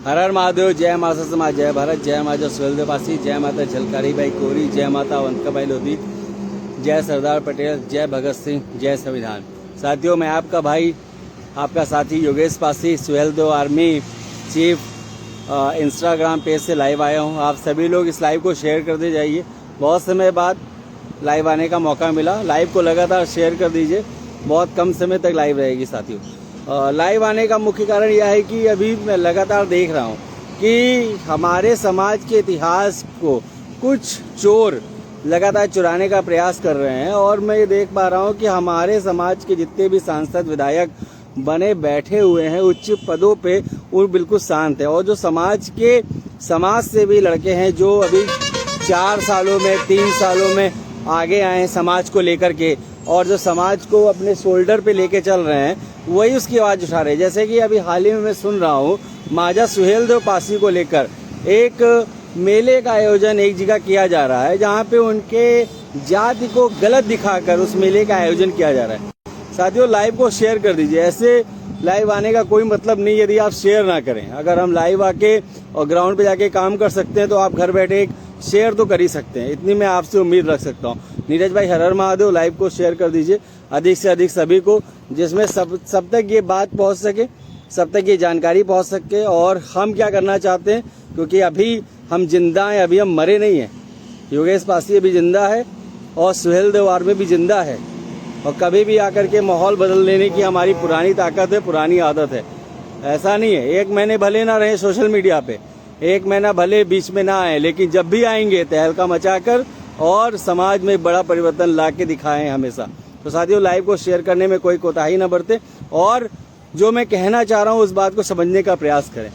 हर हर महादेव। जय माता समाज, जय भारत, जय माता सुहेलदेव पासी, जय माता झलकारी बाई कोरी, जय माता अवंतिका बाई लोधी, जय सरदार पटेल, जय भगत सिंह, जय संविधान। साथियों, मैं आपका भाई, आपका साथी Yogesh Pasi, Suheldev army chief, Instagram page से लाइव आया हूं। आप सभी लोग इस लाइव को शेयर कर दे जाइए। बहुत समय बाद लाइव आने का मौका मिला। लाइव को लगातार शेयर कर दीजिए। बहुत कम समय तक लाइव रहेगी साथियों। लाइव आने का मुख्य कारण यह है कि अभी मैं लगातार देख रहा हूं कि हमारे समाज के इतिहास को कुछ चोर लगातार चुराने का प्रयास कर रहे हैं, और मैं ये देख पा रहा हूं कि हमारे समाज के जितने भी सांसद विधायक बने बैठे हुए हैं उच्च पदों पे, वो बिल्कुल शांत है। और जो समाज से भी लड़के हैं जो अभी 4 सालों में 3 सालों में आगे आए हैं समाज को लेकर के, और जो समाज को अपने शोल्डर पे लेके चल रहे हैं, वही उसकी आवाज उठा रहे हैं। जैसे कि अभी हाल ही में मैं सुन रहा हूँ महाराजा सुहेलदेव पासी को लेकर एक मेले का आयोजन एक जगह किया जा रहा है, जहाँ पे उनके जाति को गलत दिखाकर उस मेले का आयोजन किया जा रहा है। साथियों, लाइव को शेयर कर दीजिए। ऐसे लाइव आने का कोई मतलब नहीं यदि आप शेयर ना करें। अगर हम लाइव आके और ग्राउंड पे जाके काम कर सकते हैं तो आप घर बैठे एक शेयर तो कर ही सकते हैं। इतनी मैं आपसे उम्मीद रख सकता हूँ। नीरज भाई, हर हर महादेव। लाइव को शेयर कर दीजिए अधिक से अधिक सभी को, जिसमें सब तक ये बात पहुंच सके, सब तक ये जानकारी पहुंच सके। और हम क्या करना चाहते हैं, क्योंकि अभी हम जिंदा हैं, अभी हम मरे नहीं हैं। योगेश पासी भी जिंदा है और सुहेलदेव आर्मी भी जिंदा है, और कभी भी आकर के माहौल बदल देने की हमारी पुरानी ताकत है, पुरानी आदत है। ऐसा नहीं है, 1 महीने भले ना रहे सोशल मीडिया पे, 1 महीना भले बीच में ना आए, लेकिन जब भी आएंगे तहलका मचाकर और समाज में बड़ा परिवर्तन ला के दिखाएं हमेशा। तो साथियों, लाइव को शेयर करने में कोई कोताही न बरते, और जो मैं कहना चाह रहा हूँ उस बात को समझने का प्रयास करें।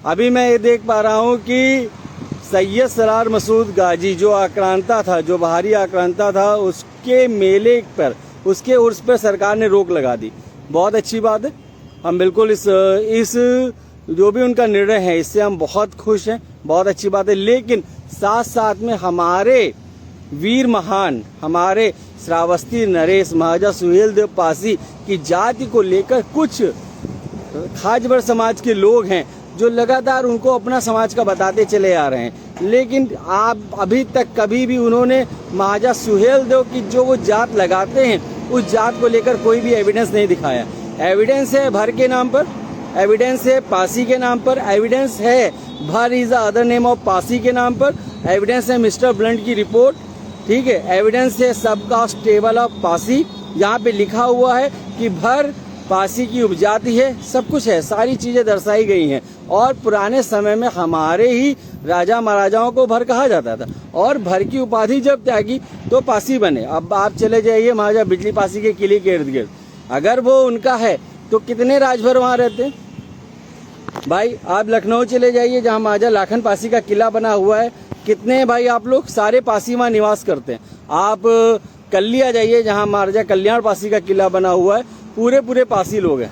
अभी मैं ये देख पा रहा हूँ कि सैयद सरार मसूद गाजी जो आक्रांता था, जो बाहरी आक्रांता था, उसके मेले पर, उसके उर्स पर सरकार ने रोक लगा दी। बहुत अच्छी बात है। हम बिल्कुल इस जो भी उनका निर्णय है इससे हम बहुत खुश हैं, बहुत अच्छी बात है। लेकिन साथ साथ में हमारे वीर महान, हमारे श्रावस्ती नरेश महाराजा सुहेलदेव पासी की जाति को लेकर कुछ खाजबर समाज के लोग हैं जो लगातार उनको अपना समाज का बताते चले आ रहे हैं। लेकिन आप अभी तक कभी भी उन्होंने महाराजा सुहेलदेव की जो वो जात लगाते हैं उस जात को लेकर कोई भी एविडेंस नहीं दिखाया। एविडेंस है भर के नाम पर, एविडेंस है पासी के नाम पर, एविडेंस है भर is the other name of Pasi के नाम पर, एविडेंस है मिस्टर ब्लंट की रिपोर्ट, ठीक है, एविडेंस है सबकास्ट टेबल ऑफ पासी, यहाँ पे लिखा हुआ है कि भर पासी की उपजाति है, सब कुछ है, सारी चीजें दर्शाई गई हैं। और पुराने समय में हमारे ही राजा महाराजाओं को भर कहा जाता था, और भर की उपाधि जब त्यागी तो पासी बने। अब आप चले जाइए महाराजा बिजली पासी के किले के इर्द गिर्द, अगर वो उनका है तो कितने राजभर वहां रहते हैं भाई। आप लखनऊ चले जाइए जहां महाराजा लाखन पासी का किला बना हुआ है, कितने भाई आप लोग, सारे पासी वहां निवास करते हैं। आप कलिया जाइए जहां महाराजा कल्याण पासी का किला बना हुआ है, पूरे पासी लोग हैं।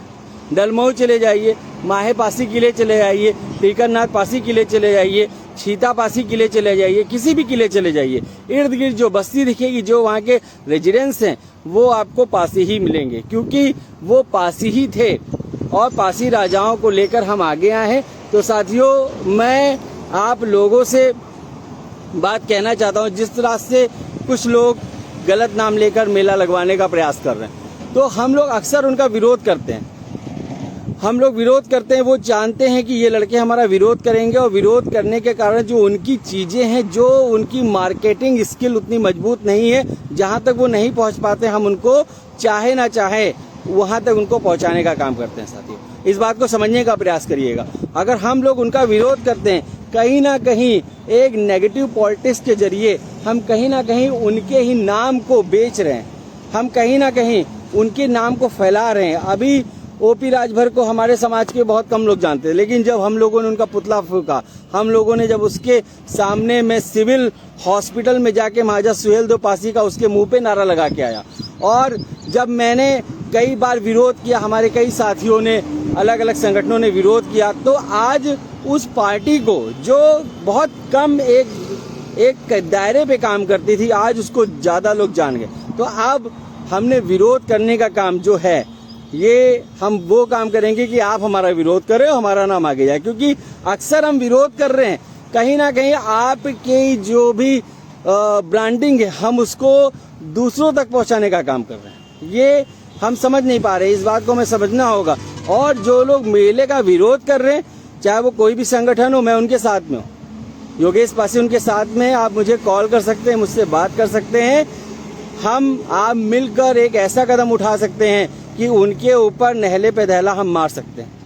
दलमऊ चले जाइए, माहे पासी किले चले जाइए, टीकरनाथ पासी किले चले जाइए, छीता पासी किले चले जाइए, किसी भी किले चले जाइए, इर्द गिर्द जो बस्ती दिखेगी, जो वहाँ के रेजिडेंट्स हैं, वो आपको पासी ही मिलेंगे, क्योंकि वो पासी ही थे और पासी राजाओं को लेकर हम आगे आए हैं। तो साथियों, मैं आप लोगों से बात कहना चाहता हूँ, जिस तरह से कुछ लोग गलत नाम लेकर मेला लगवाने का प्रयास कर रहे हैं, तो हम लोग अक्सर उनका विरोध करते हैं। हम लोग विरोध करते हैं, वो जानते हैं कि ये लड़के हमारा विरोध करेंगे, और विरोध करने के कारण जो उनकी चीजें हैं, जो उनकी मार्केटिंग स्किल उतनी मजबूत नहीं है, जहां तक वो नहीं पहुंच पाते, हम उनको चाहे ना चाहे वहां तक उनको पहुंचाने का काम करते हैं। साथियों, इस बात को समझने का प्रयास करिएगा। अगर हम लोग उनका विरोध करते हैं, कहीं ना कहीं एक नेगेटिव पॉलिटिक्स के जरिए हम कहीं ना कहीं उनके ही नाम को बेच रहे हैं, हम कहीं ना कहीं उनके नाम को फैला रहे हैं। अभी ओपी राजभर को हमारे समाज के बहुत कम लोग जानते हैं, लेकिन जब हम लोगों ने उनका पुतला फूंका, हम लोगों ने जब उसके सामने में सिविल हॉस्पिटल में जाके महाराजा सुहेलदेव पासी का उसके मुंह पे नारा लगा के आया, और जब मैंने कई बार विरोध किया, हमारे कई साथियों ने, अलग अलग संगठनों ने विरोध किया, तो आज उस पार्टी को जो बहुत कम एक दायरे पे काम करती थी, आज उसको ज्यादा लोग जान गए। तो अब हमने विरोध करने का काम जो है ये हम वो काम करेंगे कि आप हमारा विरोध करें और हमारा नाम आगे जाए, क्योंकि अक्सर हम विरोध कर रहे हैं, कहीं ना कहीं आपकी जो भी ब्रांडिंग है हम उसको दूसरों तक पहुंचाने का काम कर रहे हैं। ये हम समझ नहीं पा रहे, इस बात को हमें समझना होगा। और जो लोग मेले का विरोध कर रहे हैं, चाहे वो कोई भी संगठन हो, मैं उनके साथ में हूँ, योगेश पासी उनके साथ में। आप मुझे कॉल कर सकते हैं, मुझसे बात कर सकते हैं, आप मिलकर एक ऐसा कदम उठा सकते हैं कि उनके ऊपर नहले पे दहला हम मार सकते हैं।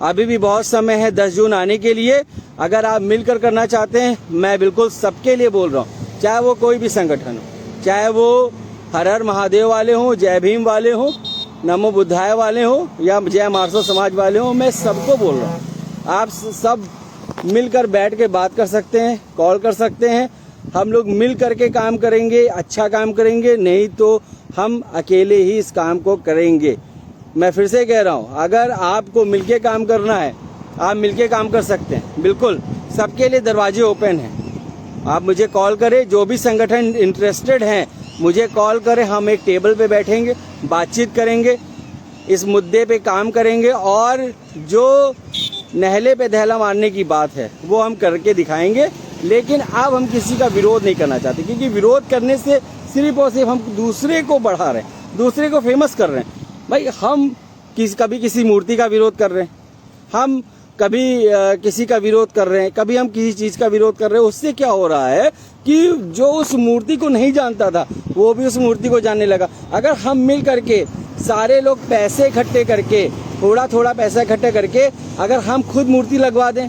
अभी भी बहुत समय है 10 जून आने के लिए। अगर आप मिलकर करना चाहते हैं, मैं बिल्कुल सबके लिए बोल रहा हूँ, चाहे वो कोई भी संगठन हो, चाहे वो हर हर महादेव वाले हों, जय भीम वाले हों, नमो बुद्धाय वाले हों, या जय मार्सो समाज वाले हों, मैं सबको बोल रहा हूँ, आप सब मिलकर बैठ के बात कर सकते हैं, कॉल कर सकते हैं। हम लोग मिल करके काम करेंगे, अच्छा काम करेंगे, नहीं तो हम अकेले ही इस काम को करेंगे। मैं फिर से कह रहा हूँ, अगर आपको मिलके काम करना है, आप मिलके काम कर सकते हैं, बिल्कुल सबके लिए दरवाजे ओपन हैं। आप मुझे कॉल करें, जो भी संगठन इंटरेस्टेड हैं मुझे कॉल करें, हम एक टेबल पे बैठेंगे, बातचीत करेंगे, इस मुद्दे पे काम करेंगे, और जो नहले पे दहला मारने की बात है वो हम करके दिखाएंगे। लेकिन अब हम किसी का विरोध नहीं करना चाहते, क्योंकि विरोध करने से सिर्फ और सिर्फ हम दूसरे को बढ़ा रहे हैं, दूसरे को फेमस कर रहे हैं। भाई हम कभी किसी मूर्ति का विरोध कर रहे हैं, हम कभी किसी का विरोध कर रहे हैं, कभी हम किसी चीज का विरोध कर रहे हैं। उससे क्या हो रहा है कि जो उस मूर्ति को नहीं जानता था वो भी उस मूर्ति को जानने लगा। अगर हम मिल करके सारे लोग पैसे इकट्ठे करके, थोड़ा थोड़ा पैसा इकट्ठे करके अगर हम खुद मूर्ति लगवा दें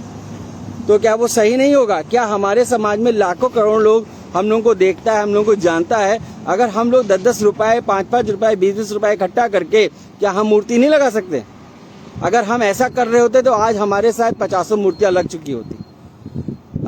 तो क्या वो सही नहीं होगा? क्या हमारे समाज में लाखों करोड़ लोग हम लोगों को देखता है, हम लोगों को जानता है, अगर हम लोग 10-10 रुपए, 5-5 रुपए, 20-20 रुपए इकट्ठा करके क्या हम मूर्ति नहीं लगा सकते? अगर हम ऐसा कर रहे होते तो आज हमारे साथ 50 मूर्तियां लग चुकी होती।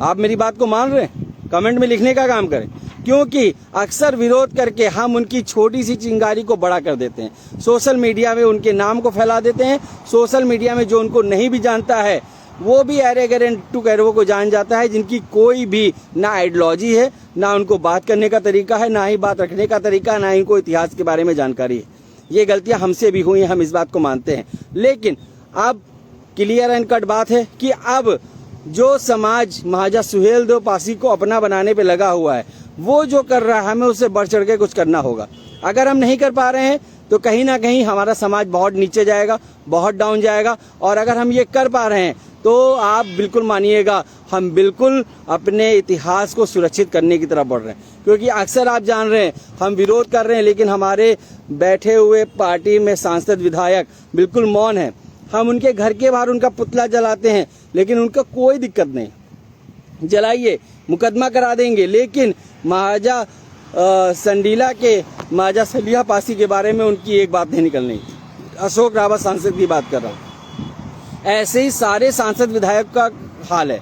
आप मेरी बात को मान रहे हैं? कमेंट में लिखने का काम करें, क्योंकि अक्सर विरोध करके हम उनकी छोटी सी चिंगारी को बड़ा कर देते हैं, सोशल मीडिया में उनके नाम को फैला देते हैं। सोशल मीडिया में जो उनको नहीं भी जानता है वो भी अरे गरे टू कैरवो को जान जाता है, जिनकी कोई भी ना आइडियोलॉजी है, ना उनको बात करने का तरीका है, ना ही बात रखने का तरीका, ना ही कोई इतिहास के बारे में जानकारी है। ये गलतियां हमसे भी हुई हैं, हम इस बात को मानते हैं। लेकिन अब क्लियर एंड कट बात है कि अब जो समाज महाराजा सुहेलदेव पासी को अपना बनाने पे लगा हुआ है, वो जो कर रहा है हमें उससे बढ़ चढ़ के कुछ करना होगा। अगर हम नहीं कर पा रहे हैं तो कहीं ना कहीं हमारा समाज बहुत नीचे जाएगा, बहुत डाउन जाएगा। और अगर हम ये कर पा रहे हैं तो आप बिल्कुल मानिएगा, हम बिल्कुल अपने इतिहास को सुरक्षित करने की तरफ बढ़ रहे हैं। क्योंकि अक्सर आप जान रहे हैं हम विरोध कर रहे हैं, लेकिन हमारे बैठे हुए पार्टी में सांसद विधायक बिल्कुल मौन है। हम उनके घर के बाहर उनका पुतला जलाते हैं, लेकिन उनका कोई दिक्कत नहीं, जलाइए, मुकदमा करा देंगे। लेकिन महाराजा संडीला के महाराजा सलिया पासी के बारे में उनकी एक बात नहीं निकलनी। अशोक रावत सांसद की बात कर रहा हूँ, ऐसे ही सारे सांसद विधायक का हाल है।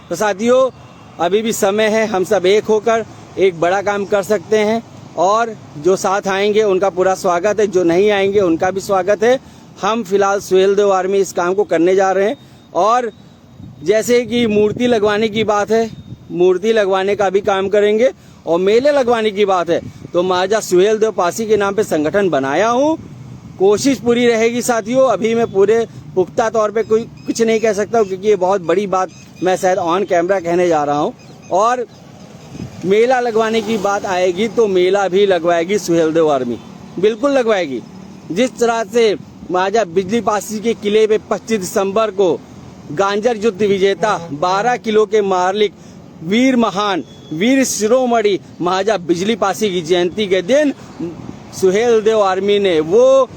तो साथियों, अभी भी समय है, हम सब एक होकर एक बड़ा काम कर सकते हैं। और जो साथ आएंगे उनका पूरा स्वागत है, जो नहीं आएंगे उनका भी स्वागत है। हम फिलहाल सुहेलदेव आर्मी इस काम को करने जा रहे हैं। और जैसे कि मूर्ति लगवाने की बात है, मूर्ति लगवाने का भी काम करेंगे। और मेले लगवाने की बात है तो महाराजा सुहेलदेव पासी के नाम पे संगठन बनाया हूँ, कोशिश पूरी रहेगी साथियों। अभी मैं पूरे पुख्ता तौर पे कुछ नहीं कह सकता हूँ, क्योंकि ये बहुत बड़ी बात मैं शायद ऑन कैमरा कहने जा रहा हूँ। और मेला लगवाने की बात आएगी तो मेला भी लगवाएगी सुहेलदेव आर्मी, बिल्कुल लगवाएगी। जिस तरह से महाराजा बिजली पासी के किले पे 25 दिसंबर को गांजर युद्ध विजेता 12 किलो के मालिक वीर महान वीर शिरोमणि महाराजा बिजली पासी की जयंती के दिन सुहेलदेव आर्मी ने वो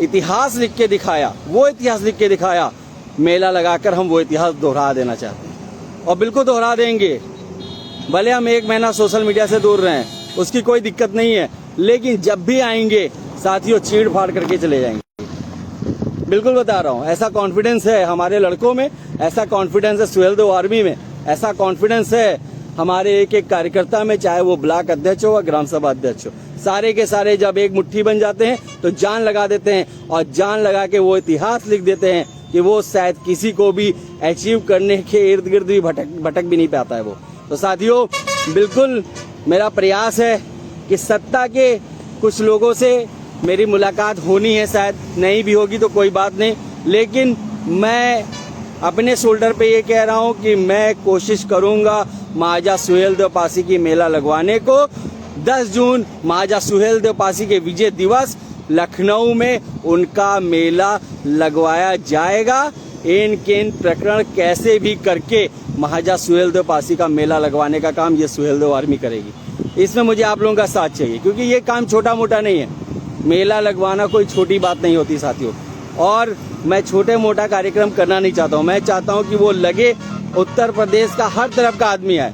इतिहास लिख के दिखाया, मेला लगाकर हम वो इतिहास दोहरा देना चाहते हैं। और बिल्कुल दोहरा देंगे, भले हम 1 महीना सोशल मीडिया से दूर रहें, उसकी कोई दिक्कत नहीं है। लेकिन जब भी आएंगे साथियों, चीड़ फाड़ करके चले जाएंगे, बिल्कुल बता रहा हूँ। ऐसा कॉन्फिडेंस है हमारे लड़कों में, ऐसा कॉन्फिडेंस है सुहेलदेव आर्मी में, ऐसा कॉन्फिडेंस है हमारे एक एक कार्यकर्ता में, चाहे वो ब्लॉक अध्यक्ष हो या ग्राम सभा अध्यक्ष हो। सारे के सारे जब एक मुट्ठी बन जाते हैं तो जान लगा देते हैं, और जान लगा के वो इतिहास लिख देते हैं कि वो शायद किसी को भी अचीव करने के इर्द गिर्द भी भटक भी नहीं पाता है वो। तो साथियों, बिल्कुल मेरा प्रयास है कि सत्ता के कुछ लोगों से मेरी मुलाकात होनी है, शायद नहीं भी होगी तो कोई बात नहीं, लेकिन मैं अपने शोल्डर पे ये कह रहा हूँ कि मैं कोशिश करूँगा महाराजा सुहेलदेव पासी की मेला लगवाने को। 10 जून महाराजा सुहेलदेव पासी के विजय दिवस लखनऊ में उनका मेला लगवाया जाएगा। इन प्रकरण कैसे भी करके महाराजा सुहेलदेव पासी का मेला लगवाने का काम ये सुहेलदेव आर्मी करेगी। इसमें मुझे आप लोगों का साथ चाहिए, क्योंकि ये काम छोटा मोटा नहीं है। मेला लगवाना कोई छोटी बात नहीं होती साथियों। और मैं छोटे मोटा कार्यक्रम करना नहीं चाहता हूँ। मैं चाहता हूँ कि वो लगे, उत्तर प्रदेश का हर तरफ का आदमी आए,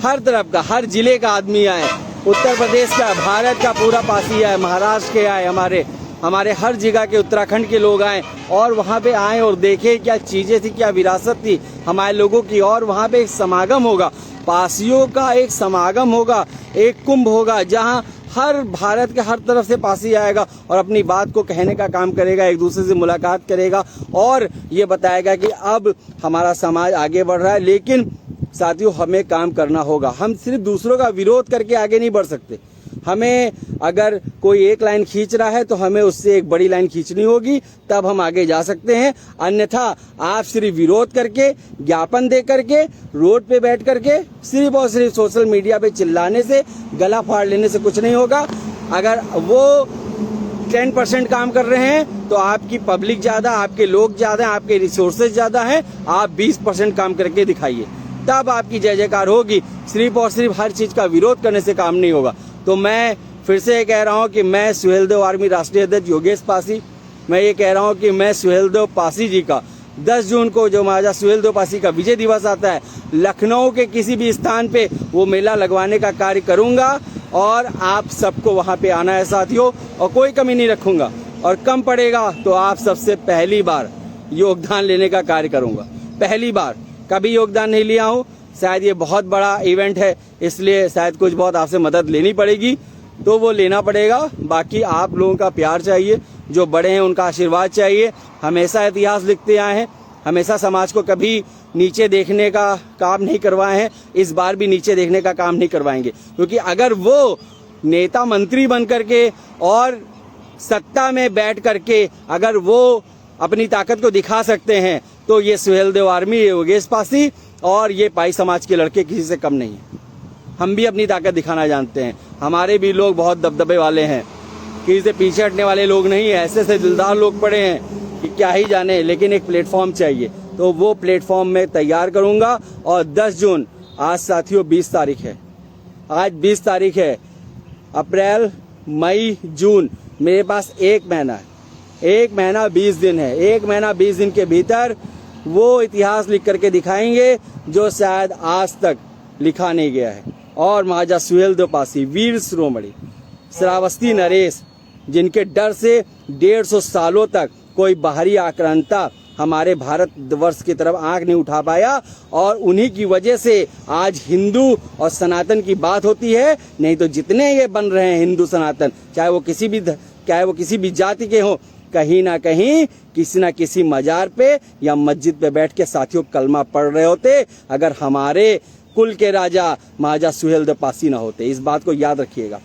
हर तरफ का, हर जिले का आदमी आए, उत्तर प्रदेश का, भारत का पूरा पासी आए, महाराष्ट्र के आए, हमारे हर जगह के, उत्तराखंड के लोग आए और वहाँ पे आए और देखे क्या चीजें थी, क्या विरासत थी हमारे लोगों की। और वहाँ पे एक समागम होगा, पासियों का एक समागम होगा, एक कुंभ होगा, जहाँ हर भारत के हर तरफ से पासी आएगा और अपनी बात को कहने का काम करेगा, एक दूसरे से मुलाकात करेगा और ये बताएगा कि अब हमारा समाज आगे बढ़ रहा है। लेकिन साथियों, हमें काम करना होगा। हम सिर्फ दूसरों का विरोध करके आगे नहीं बढ़ सकते। हमें अगर कोई एक लाइन खींच रहा है तो हमें उससे एक बड़ी लाइन खींचनी होगी, तब हम आगे जा सकते हैं। अन्यथा आप सिर्फ विरोध करके, ज्ञापन दे करके, रोड पे बैठ करके, सिर्फ और सिर्फ सोशल मीडिया पे चिल्लाने से, गला फाड़ लेने से कुछ नहीं होगा। अगर वो 10% काम कर रहे हैं तो आपकी पब्लिक ज्यादा, आपके लोग ज्यादा, आपके रिसोर्सेज ज्यादा हैं, आप 20% काम करके दिखाइए, तब आपकी जय जयकार होगी। सिर्फ और सिर्फ हर चीज का विरोध करने से काम नहीं होगा। तो मैं फिर से ये कह रहा हूँ कि मैं सुहेलदेव आर्मी राष्ट्रीय अध्यक्ष योगेश पासी, मैं ये कह रहा हूँ कि मैं सुहेलदेव पासी जी का 10 जून को जो महाराजा सुहेलदेव पासी का विजय दिवस आता है, लखनऊ के किसी भी स्थान पे वो मेला लगवाने का कार्य करूंगा और आप सबको वहां पे आना है साथियों, और कोई कमी नहीं रखूंगा। और कम पड़ेगा तो आप सबसे पहली बार योगदान लेने का कार्य करूंगा। पहली बार, कभी योगदान नहीं लिया हूँ। शायद ये बहुत बड़ा इवेंट है, इसलिए शायद कुछ बहुत आपसे मदद लेनी पड़ेगी, तो वो लेना पड़ेगा। बाकी आप लोगों का प्यार चाहिए, जो बड़े हैं उनका आशीर्वाद चाहिए। हमेशा इतिहास लिखते आए हैं, हमेशा समाज को कभी नीचे देखने का काम नहीं करवाए हैं, इस बार भी नीचे देखने का काम नहीं करवाएंगे। क्योंकि अगर वो नेता मंत्री बन करके और सत्ता में बैठ करके अगर वो अपनी ताकत को दिखा सकते हैं, तो ये सुहेलदेव आर्मी, योगेश पासी और ये पाई समाज के लड़के किसी से कम नहीं है। हम भी अपनी ताकत दिखाना जानते हैं। हमारे भी लोग बहुत दबदबे वाले हैं, किसी से पीछे हटने वाले लोग नहीं है। ऐसे से दिलदार लोग पड़े हैं कि क्या ही जाने, लेकिन एक प्लेटफॉर्म चाहिए, तो वो प्लेटफॉर्म मैं तैयार करूंगा। और 10 जून, आज साथियों 20 तारीख है, आज 20 तारीख है, अप्रैल, मई, जून, मेरे पास 1 महीना है, 1 महीना 20 दिन है। 1 महीना 20 दिन के भीतर वो इतिहास लिख करके दिखाएंगे जो शायद आज तक लिखा नहीं गया है। और महाराजा सुहेलदेव पासी, वीर शिरोमणि, श्रावस्ती नरेश, जिनके डर से 150 सालों तक कोई बाहरी आक्रांता हमारे भारतवर्ष की तरफ आंख नहीं उठा पाया, और उन्हीं की वजह से आज हिंदू और सनातन की बात होती है। नहीं तो जितने ये बन रहे हैं हिंदू सनातन, चाहे वो किसी भी जाति के हों, कहीं ना कहीं किसी ना किसी मजार पे या मस्जिद पे बैठ के साथियों कलमा पढ़ रहे होते, अगर हमारे कुल के राजा महाराजा सुहेलदेव पासी ना होते। इस बात को याद रखिएगा।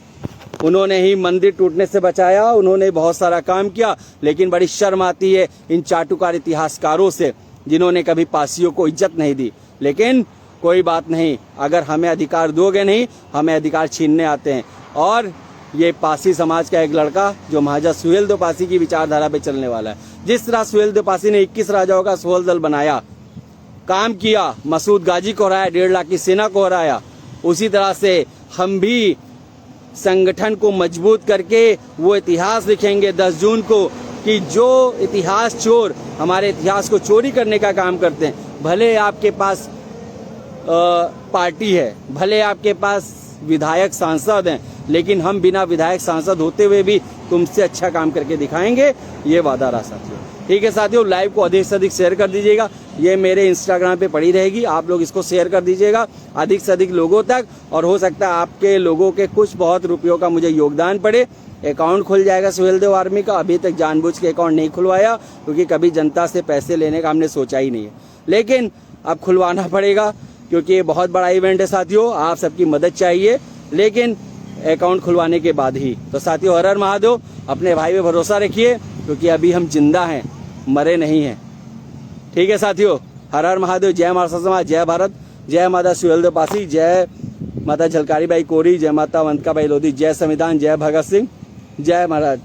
उन्होंने ही मंदिर टूटने से बचाया, उन्होंने बहुत सारा काम किया, लेकिन बड़ी शर्म आती है इन चाटुकार इतिहासकारों से, जिन्होंने कभी पासियों को इज्जत नहीं दी। लेकिन कोई बात नहीं, अगर हमें अधिकार दोगे नहीं, हमें अधिकार छीनने आते हैं। और ये पासी समाज का एक लड़का जो महाराजा सुहेलदेव पासी की विचारधारा पे चलने वाला है। जिस तरह सुहेलदेव पासी ने 21 राजाओं का सोहल दल बनाया, काम किया, मसूद गाजी को हराया, 1.5 लाख की सेना को हराया, उसी तरह से हम भी संगठन को मजबूत करके वो इतिहास लिखेंगे 10 जून को, कि जो इतिहास चोर हमारे इतिहास को चोरी करने का काम करते हैं, भले आपके पास पार्टी है, भले आपके पास विधायक सांसद हैं, लेकिन हम बिना विधायक सांसद होते हुए भी तुमसे अच्छा काम करके दिखाएंगे, ये वादा रहा साथियों। ठीक है साथियों, लाइव को अधिक से अधिक शेयर कर दीजिएगा। ये मेरे इंस्टाग्राम पे पड़ी रहेगी, आप लोग इसको शेयर कर दीजिएगा अधिक से अधिक लोगों तक, और हो सकता है आपके लोगों के कुछ बहुत रुपयों का मुझे योगदान पड़े। अकाउंट खुल जाएगा सुहेलदेव आर्मी का। अभी तक जानबूझ के अकाउंट नहीं खुलवाया, क्योंकि कभी जनता से पैसे लेने का हमने सोचा ही नहीं है, लेकिन अब खुलवाना पड़ेगा, क्योंकि ये बहुत बड़ा इवेंट है साथियों। आप सबकी मदद चाहिए, लेकिन अकाउंट खुलवाने के बाद ही। तो साथियों, हर हर महादेव, अपने भाई पे भरोसा रखिए, क्योंकि अभी हम जिंदा हैं, मरे नहीं हैं। ठीक है साथियों, हर हर महादेव। जय महाराष्ट्र समाज, जय भारत, जय माता सुहेलदेव पासी, जय माता झलकारी बाई कोरी, जय माता अवंतिका बाई लोधी, जय संविधान, जय भगत सिंह, जय महाराज।